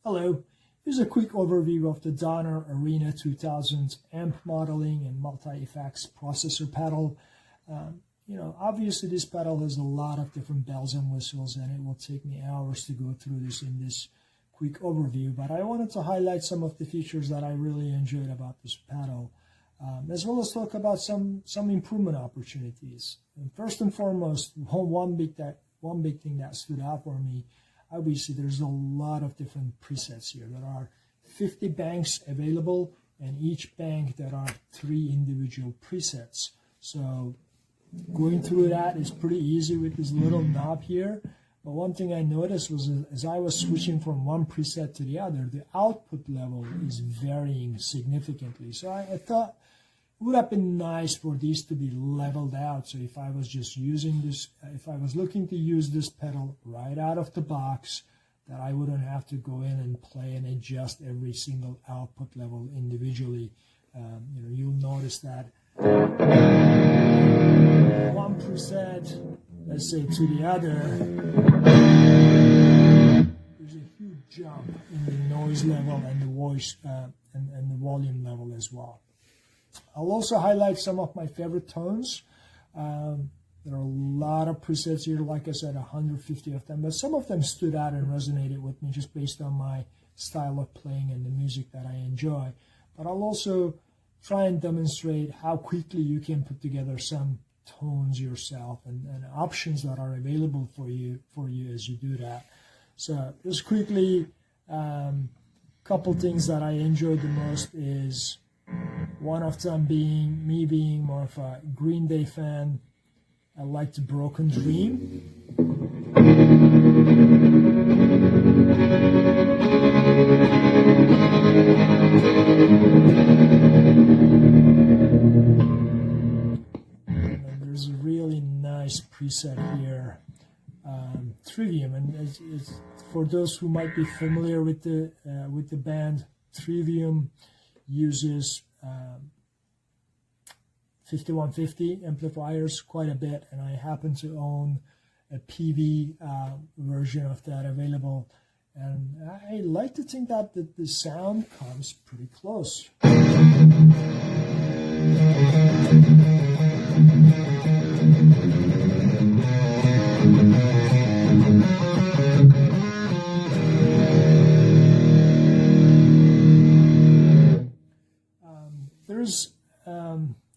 Hello, here's a quick overview of the Donner Arena2000 amp modeling and multi-effects processor pedal. Obviously this pedal has a lot of different bells and whistles, and it will take me hours to go through this in this quick overview, but I wanted to highlight some of the features that I really enjoyed about this pedal, as well as talk about some improvement opportunities. And first and foremost, one big thing that stood out for me. Obviously, there's a lot of different presets here. There are 50 banks available, and each bank there are 3 individual presets. So going through that is pretty easy with this little knob here. But one thing I noticed was as I was switching from one preset to the other, the output level is varying significantly. So I thought it would have been nice for these to be leveled out. So if I was just using this, if I was looking to use this pedal right out of the box, that I wouldn't have to go in and play and adjust every single output level individually. You'll notice that one preset, let's say, to the other, there's a huge jump in the noise level and the voice and the volume level as well. I'll also highlight some of my favorite tones. There are a lot of presets here, like I said, 150 of them, but some of them stood out and resonated with me just based on my style of playing and the music that I enjoy. But I'll also try and demonstrate how quickly you can put together some tones yourself and options that are available for you as you do that. So just quickly, couple things that I enjoyed the most is one of them being me being more of a Green Day fan. I liked Broken Dream. And there's a really nice preset here, Trivium, and it's for those who might be familiar with the band, Trivium uses 5150 amplifiers quite a bit, and I happen to own a PV version of that available, and I like to think that the sound comes pretty close. There's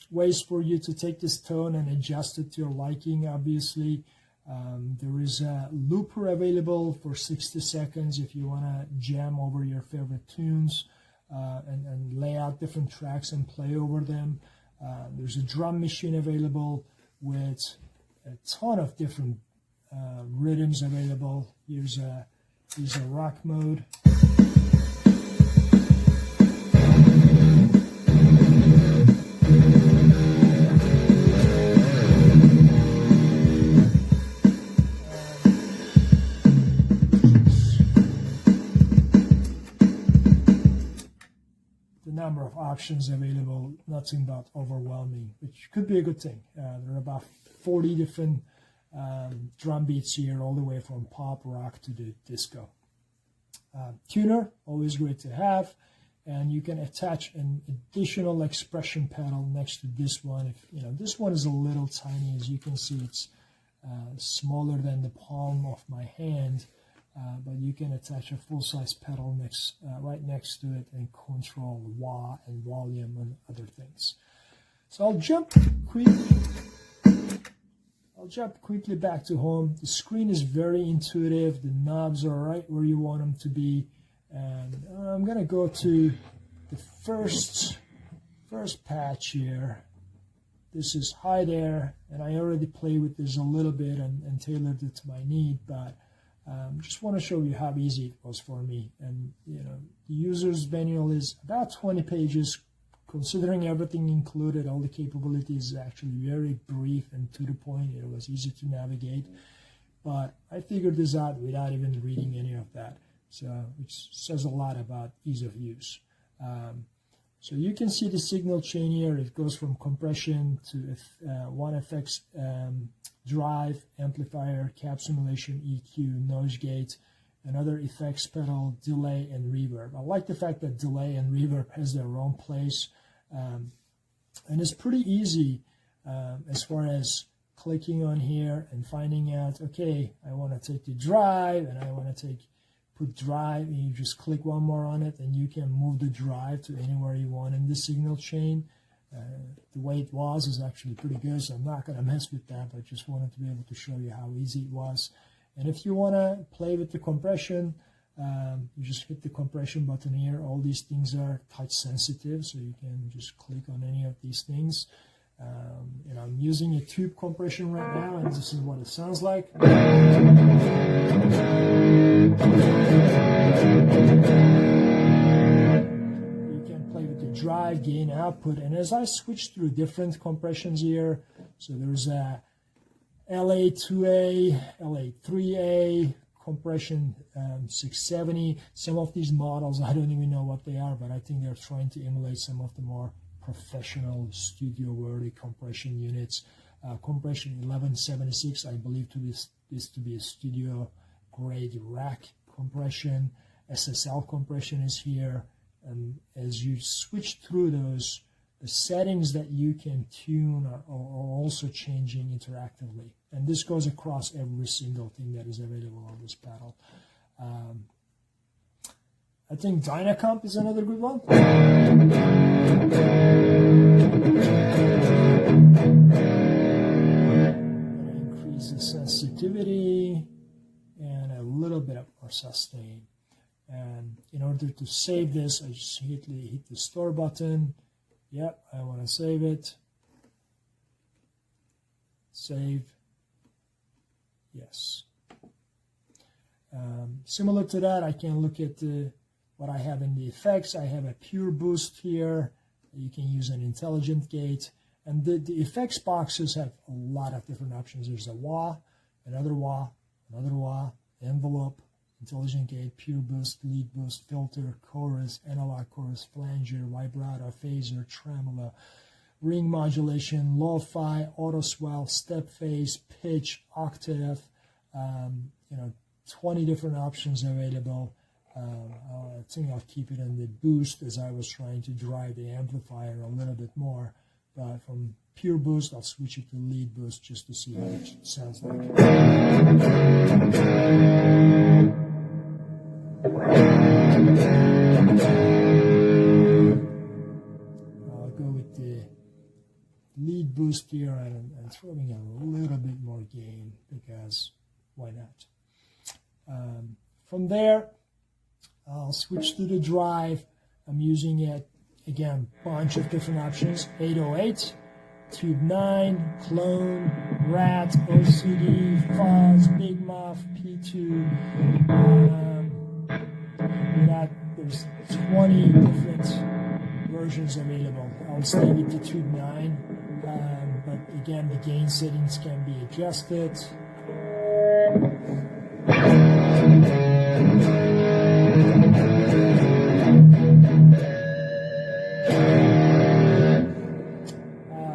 ways for you to take this tone and adjust it to your liking, obviously. There is a looper available for 60 seconds if you want to jam over your favorite tunes and lay out different tracks and play over them. There's a drum machine available with a ton of different rhythms available. Here's a rock mode. Number of options available, nothing but overwhelming, which could be a good thing. There are about 40 different drum beats here, all the way from pop, rock to the disco. Tuner, always great to have, and you can attach an additional expression pedal next to this one. This one is a little tiny, as you can see, it's smaller than the palm of my hand. But you can attach a full-size pedal right next to it and control wah and volume and other things. So I'll jump quickly back to home. The screen is very intuitive. The knobs are right where you want them to be. And I'm going to go to the first patch here. This is Hi There, and I already played with this a little bit and tailored it to my need, but just want to show you how easy it was for me. And the user's manual is about 20 pages. Considering everything included, all the capabilities, is actually very brief and to the point. It was easy to navigate, but I figured this out without even reading any of that, which says a lot about ease of use. So you can see the signal chain here. It goes from compression to one effects drive, amplifier, cap simulation, EQ, noise gate, another effects pedal, delay and reverb. I like the fact that delay and reverb has their own place, and it's pretty easy as far as clicking on here and finding out, okay, I want to take the drive and I want to put drive, and you just click one more on it and you can move the drive to anywhere you want in the signal chain. The way it was is actually pretty good, so I'm not going to mess with that, but I just wanted to be able to show you how easy it was. And if you want to play with the compression, you just hit the compression button here. All these things are touch sensitive, so you can just click on any of these things. And I'm using a tube compression right now, and this is what it sounds like. You can play with the drive, gain, output, and as I switch through different compressions here, so there's a LA2A, LA3A, compression 670. Some of these models, I don't even know what they are, but I think they're trying to emulate some of the more professional studio-worthy compression units. Compression 1176, I believe this to be a studio-grade rack compression. SSL compression is here, and as you switch through those, the settings that you can tune are also changing interactively. And this goes across every single thing that is available on this pedal. I think Dynacomp is another good one. Increase the sensitivity and a little bit more sustain. And in order to save this, I just hit the store button. Yep, I want to save it. Save. Yes. Similar to that, I can look at what I have in the effects. I have a pure boost here. You can use an intelligent gate. And the effects boxes have a lot of different options. There's a wah, another wah, another wah, envelope, intelligent gate, pure boost, lead boost, filter, chorus, analog chorus, flanger, vibrato, phaser, tremolo, ring modulation, lo-fi, auto swell, step phase, pitch, octave, 20 different options available. I think I'll keep it in the boost as I was trying to drive the amplifier a little bit more. But from pure boost, I'll switch it to lead boost just to see how it sounds like. I'll go with the lead boost here and throwing a little bit more gain because why not? From there, I'll switch to the drive. I'm using it, again, bunch of different options. 808, Tube 9, Clone, Rat, OCD, Fuzz, Big Muff, P2. There's 20 different versions available. I'll stay with the Tube 9, but again, the gain settings can be adjusted.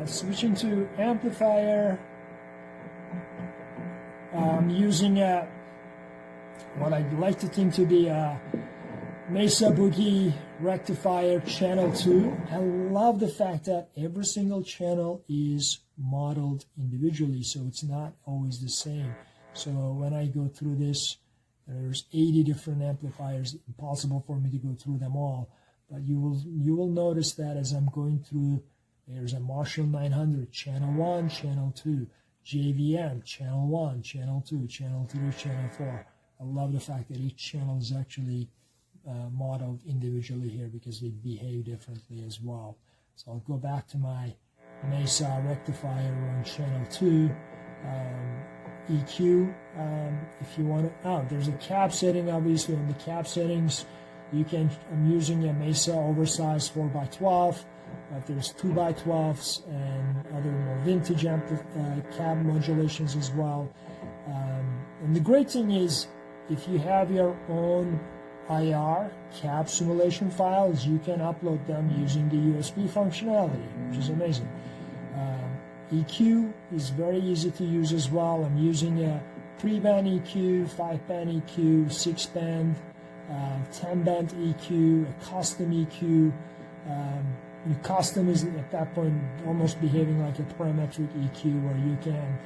Switching to amplifier, I'm using what I'd like to think to be a Mesa Boogie rectifier channel 2. I love the fact that every single channel is modeled individually, so it's not always the same. So when I go through this, there's 80 different amplifiers. Impossible for me to go through them all, but you will notice that as I'm going through, there's a Marshall 900, channel 1, channel 2, JVM, channel 1, channel 2, channel 3, channel 4. I love the fact that each channel is actually modeled individually here because they behave differently as well. So I'll go back to my Mesa rectifier on channel 2. EQ, if you want to, there's a cap setting. Obviously on the cap settings, I'm using a Mesa oversized 4x12, but there's 2x12s and other more vintage cab modulations as well. And the great thing is, if you have your own IR cab simulation files, you can upload them using the USB functionality, which is amazing. EQ is very easy to use as well. I'm using a 3-band EQ, 5-band EQ, 6-band, 10-band EQ, a custom EQ. Your custom is at that point almost behaving like a parametric EQ, where you can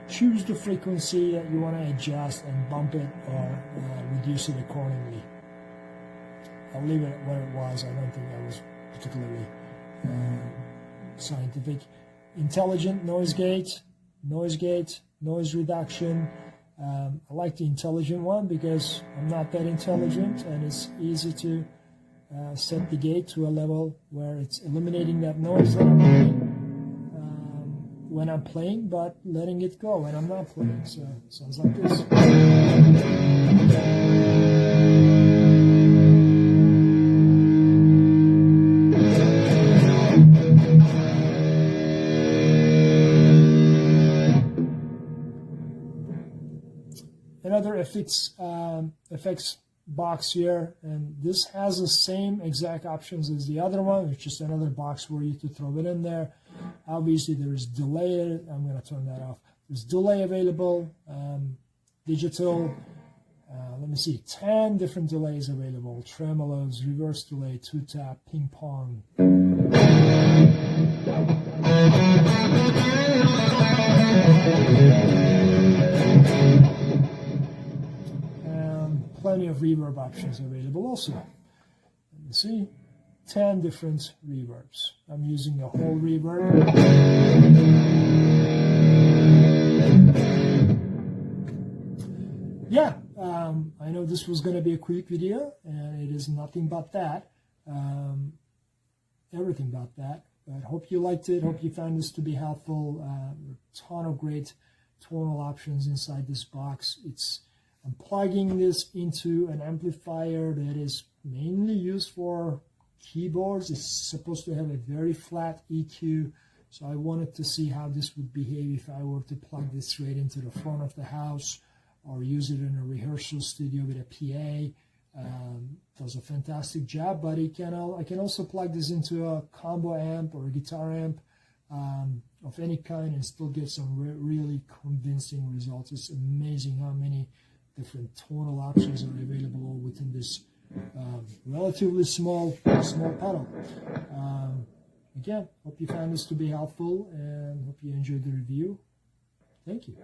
choose the frequency that you want to adjust and bump it or reduce it accordingly. I'll leave it where it was. I don't think that was particularly scientific. Intelligent noise gate, noise reduction. I like the intelligent one because I'm not that intelligent, and it's easy to set the gate to a level where it's eliminating that noise that I'm playing when I'm playing, but letting it go when I'm not playing. So it sounds like this. Another effects box here, and this has the same exact options as the other one. It's just another box for you to throw it in there. Obviously there is delay. I'm going to turn that off. There's delay available, digital, let me see, 10 different delays available: tremolos, reverse delay, 2-tap, ping pong. Plenty of reverb options available also. Let me see, 10 different reverbs. I'm using the whole reverb. Yeah, I know this was going to be a quick video, and it is nothing but that, everything but that. But hope you liked it. Hope you found this to be helpful. A ton of great tonal options inside this box. I'm plugging this into an amplifier that is mainly used for keyboards. It's supposed to have a very flat EQ, so I wanted to see how this would behave if I were to plug this straight into the front of the house or use it in a rehearsal studio with a PA. Does a fantastic job, but I can also plug this into a combo amp or a guitar amp of any kind and still get some really convincing results. It's amazing how many different tonal options are available all within this relatively small pedal. Again, hope you found this to be helpful, and hope you enjoyed the review. Thank you.